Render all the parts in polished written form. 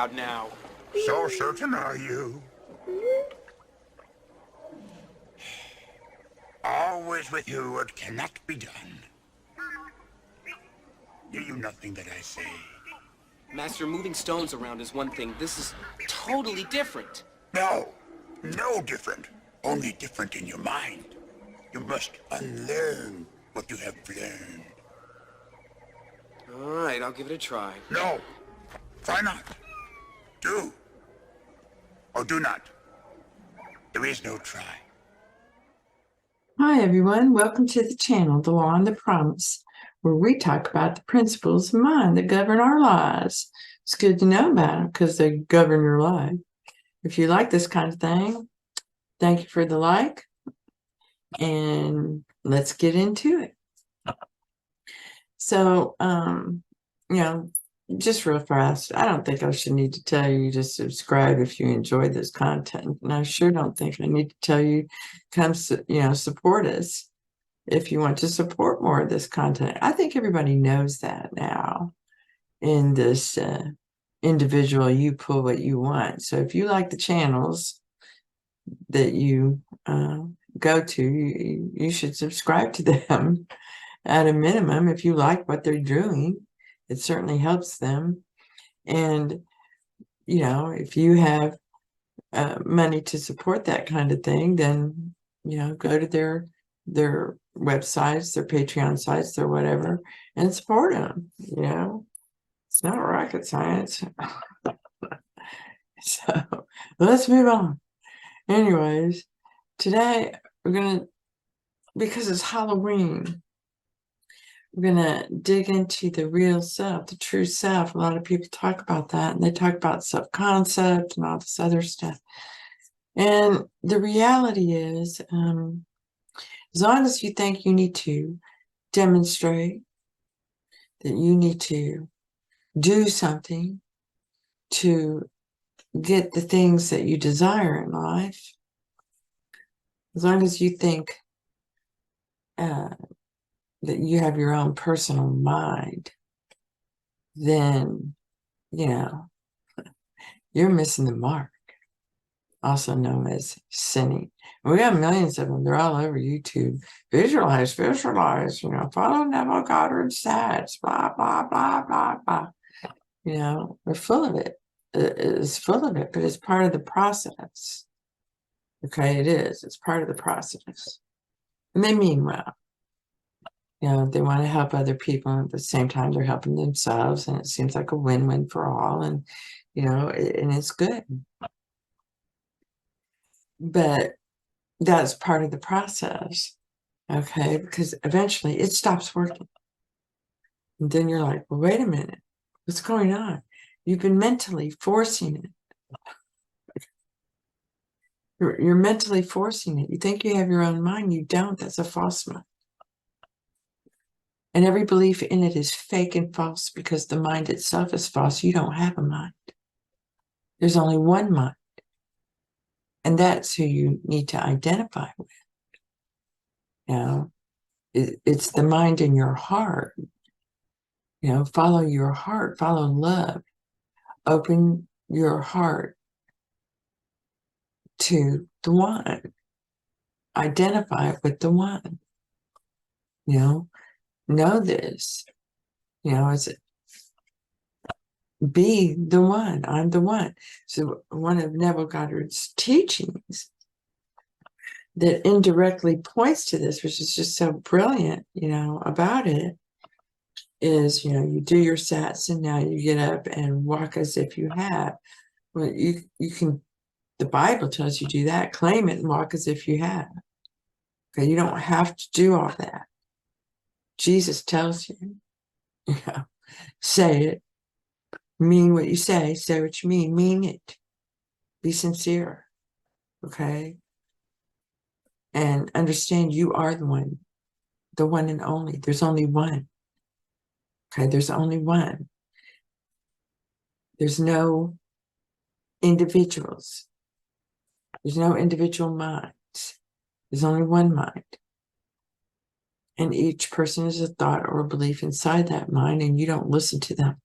out now. So certain are you? Always with you what cannot be done. Do you nothing that I say? Master, moving stones around is one thing. This is totally different. No, no different. Only different in your mind. You must unlearn what you have learned. All right, I'll give it a try. No, try not. Do. Or do not. There is no try. Hi everyone, welcome to the channel, The Law and the Promise, where we talk about the principles of mind that govern our lives. It's good to know about them because they govern your life. If you like this kind of thing, thank you for the like, and let's get into it. So, just real fast, I don't think I should need to tell you to subscribe if you enjoy this content. And I sure don't think I need to tell you, come, support us if you want to support more of this content. I think everybody knows that now in this individual, you pull what you want. So if you like the channels that you go to, you should subscribe to them at a minimum if you like what they're doing. It certainly helps them. And, if you have money to support that kind of thing, then, go to their websites, their Patreon sites, their whatever, and support them. It's not rocket science. So let's move on. Anyways, today because it's Halloween, we're going to dig into the real self, the true self. A lot of people talk about that, and they talk about self-concept and all this other stuff. And the reality is, as long as you think you need to demonstrate, that you need to do something to get the things that you desire in life, as long as you think that you have your own personal mind, then, you're missing the mark, also known as sinning. And we have millions of them. They're all over YouTube. Visualize, follow Neville Goddard's stats, blah, blah, blah, blah, blah. We're full of it. It's full of it, but it's part of the process. Okay, it is. It's part of the process. And they mean well. They want to help other people, and at the same time they're helping themselves, and it seems like a win-win for all, and and it's good. But that's part of the process, okay? Because eventually it stops working. And then you're like, well, wait a minute, what's going on? You've been mentally forcing it. You're mentally forcing it. You think you have your own mind. You don't. That's a false mind. And every belief in it is fake and false because the mind itself is false. You don't have a mind. There's only one mind. And that's who you need to identify with. It's the mind in your heart. Follow your heart, follow love. Open your heart to the one. Identify with the one. Know this. It's be the one. I'm the one. So one of Neville Goddard's teachings that indirectly points to this, which is just so brilliant, about it, is, you do your sats and now you get up and walk as if you have. Well, you can, the Bible tells you do that, claim it and walk as if you have. Okay, you don't have to do all that. Jesus tells you, say it, mean what you say what you mean it. Be sincere, okay? And understand you are the one and only. There's only one. Okay, there's only one. There's no individuals. There's no individual minds. There's only one mind. And each person is a thought or a belief inside that mind, and you don't listen to them.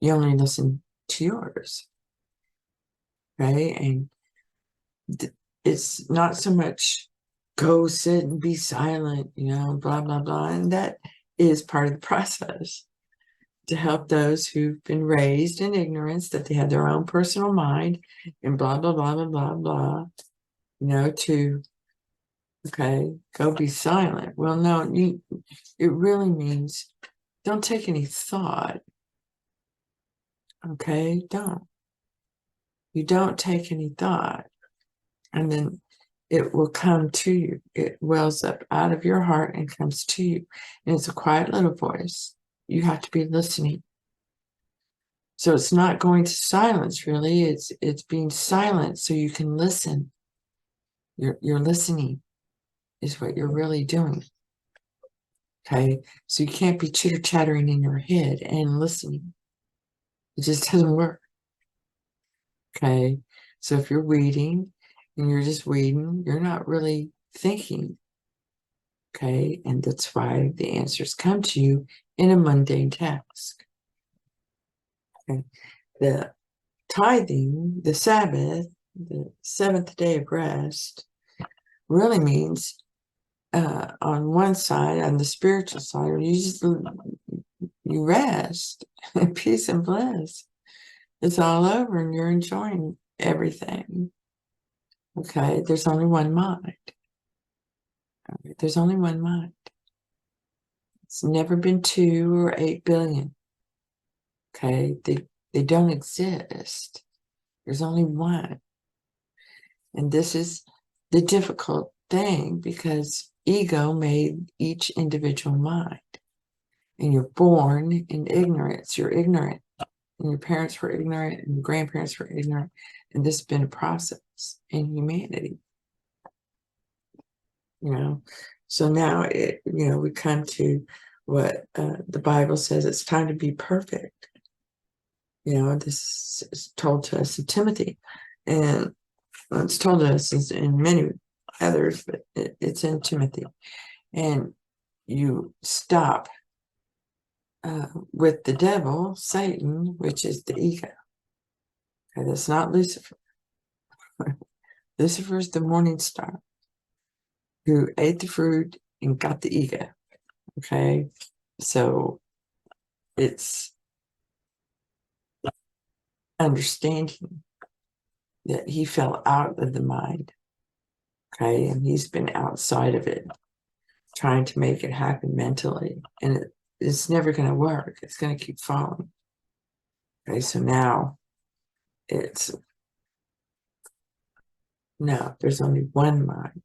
You only listen to yours. Okay. And it's not so much go sit and be silent, blah, blah, blah. And that is part of the process to help those who've been raised in ignorance, that they have their own personal mind and blah, blah, blah, blah, blah, blah, to, okay, go be silent. Well, no, it really means don't take any thought. Okay, don't. You don't take any thought. And then it will come to you. It wells up out of your heart and comes to you. And it's a quiet little voice. You have to be listening. So it's not going to silence, really. It's being silent so you can listen. You're listening is what you're really doing. Okay, so you can't be chitter-chattering in your head and listening. It just doesn't work. Okay, so if you're reading and you're just reading, you're not really thinking. Okay, and that's why the answers come to you in a mundane task. Okay, the tithing, the Sabbath, the seventh day of rest, really means on one side, on the spiritual side, you rest in peace and bliss. It's all over and you're enjoying everything. Okay, there's only one mind. Okay, there's only one mind. It's never been 2 or 8 billion. Okay, they don't exist. There's only one. And this is the difficult thing because ego made each individual mind. And you're born in ignorance. You're ignorant. And your parents were ignorant and your grandparents were ignorant. And this has been a process in humanity. So now we come to what the Bible says. It's time to be perfect. This is told to us in Timothy. And it's told us in many others, but it's in Timothy. And you stop with the devil, Satan, which is the ego. Okay, that's not Lucifer. Lucifer is the morning star who ate the fruit and got the ego. Okay, so it's understanding that he fell out of the mind. Okay, and he's been outside of it, trying to make it happen mentally. And it's never going to work. It's going to keep falling. Okay, so now there's only one mind.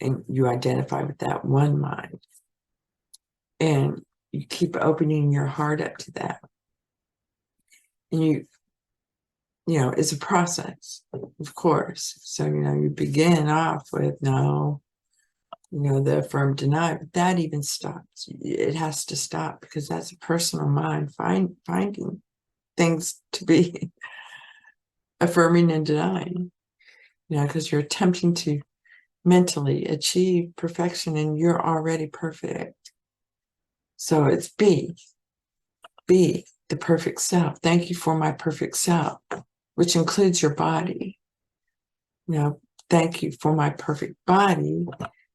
And you identify with that one mind. And you keep opening your heart up to that. And it's a process, of course. So, you begin off with no, the affirm deny, but that even stops. It has to stop because that's a personal mind finding things to be affirming and denying, because you're attempting to mentally achieve perfection and you're already perfect. So it's be the perfect self. Thank you for my perfect self, which includes your body. Thank you for my perfect body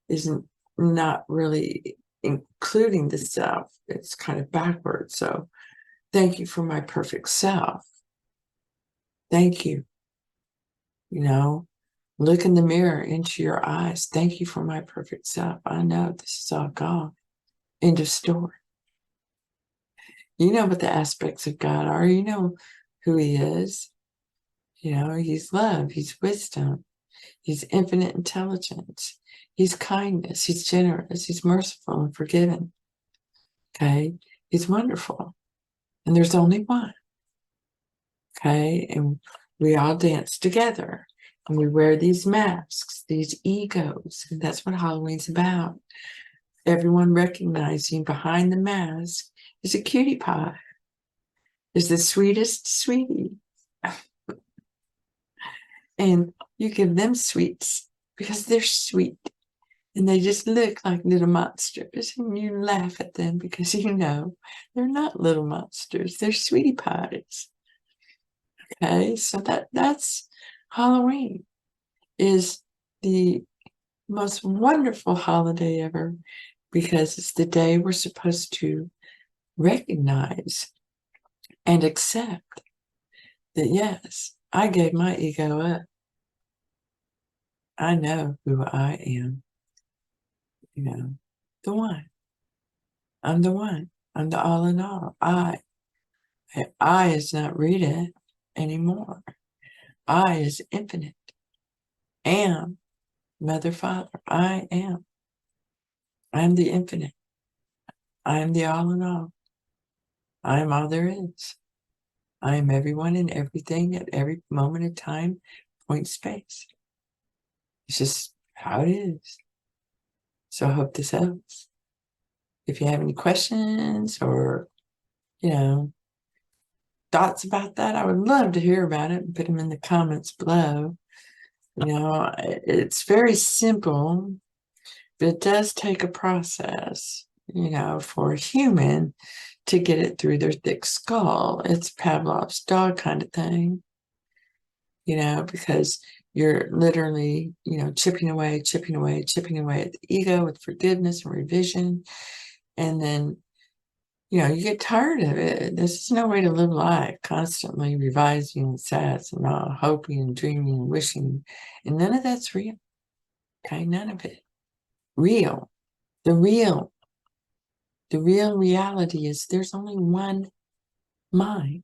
isn't not really including the self. It's kind of backwards. So thank you for my perfect self. Thank you. Look in the mirror into your eyes. Thank you for my perfect self. I know this is all gone. End of story. You know what the aspects of God are. You know who he is. He's love. He's wisdom. He's infinite intelligence. He's kindness. He's generous. He's merciful and forgiving. Okay? He's wonderful. And there's only one. Okay? And we all dance together. And we wear these masks, these egos. And that's what Halloween's about. Everyone recognizing behind the mask is a cutie pie. Is the sweetest sweetie. And you give them sweets because they're sweet. And they just look like little monsters. And you laugh at them because they're not little monsters. They're sweetie pies. Okay, so that's Halloween is the most wonderful holiday ever because it's the day we're supposed to recognize and accept that yes, I gave my ego up. I know who I am. You know, the one. I'm the one. I'm the all in all. I is not Rita anymore. I is infinite. Am Mother, Father. I am. I am the infinite. I am the all in all. I am all there is. I am everyone and everything at every moment of time, point, space. It's just how it is. So I hope this helps. If you have any questions or, thoughts about that, I would love to hear about it and put them in the comments below. It's very simple, but it does take a process, for a human to get it through their thick skull. It's Pavlov's dog kind of thing, because you're literally, chipping away at the ego with forgiveness and revision. And then, you get tired of it. This is no way to live life, constantly revising and sad and all, hoping and dreaming and wishing. And none of that's real. Okay, none of it. Real. The real reality is there's only one mind.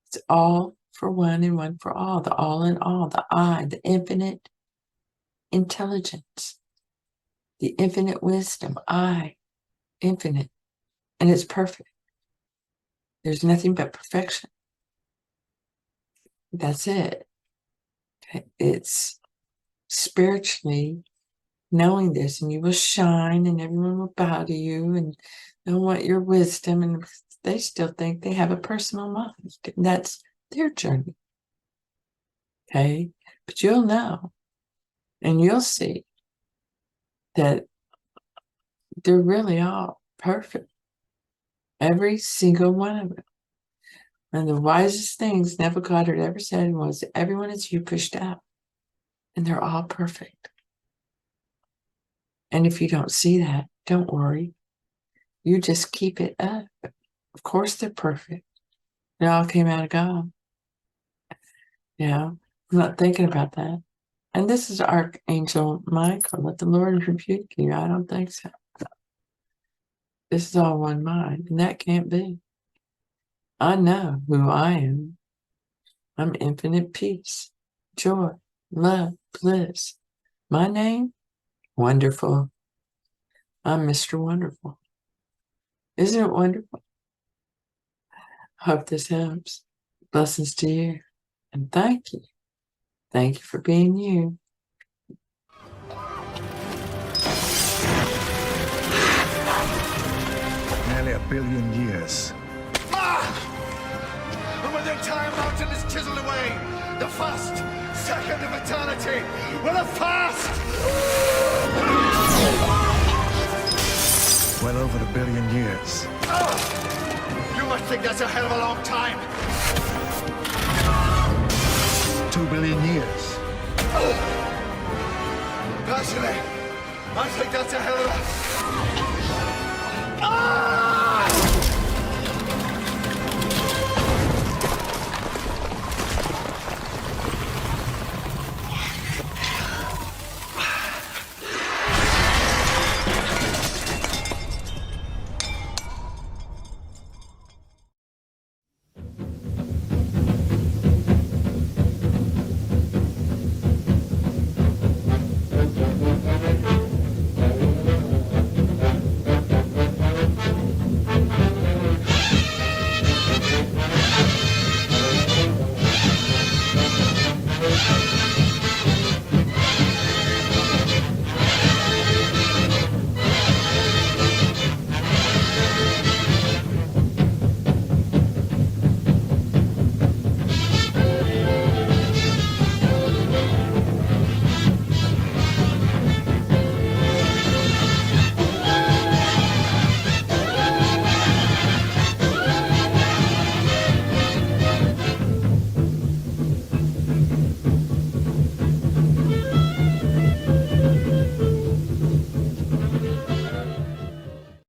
It's all for one and one for all. The all in all, the I, the infinite intelligence, the infinite wisdom, I, infinite. And it's perfect. There's nothing but perfection. That's it. Okay. It's spiritually knowing this, and you will shine, and everyone will bow to you, and they'll want your wisdom, and they still think they have a personal mind. That's their journey. Okay? But you'll know, and you'll see that they're really all perfect. Every single one of them. And the wisest things Nebuchadnezzar ever said was, everyone is you pushed out. And they're all perfect. And if you don't see that, don't worry. You just keep it up. Of course they're perfect. They all came out of God. I'm not thinking about that. And this is Archangel Michael. Let the Lord rebuke you. I don't think so. This is all one mind, and that can't be. I know who I am. I'm infinite peace, joy, love, bliss. My name? Wonderful. I'm Mr. Wonderful. Isn't it wonderful? Hope this helps. Blessings to you. And thank you. Thank you for being you. Nearly 1 billion years. And when the entire mountain is chiseled away, the first second of eternity will have passed! Well over 1 billion years. You must think that's a hell of a long time. 2 billion years. Personally, I think that's a hell of a...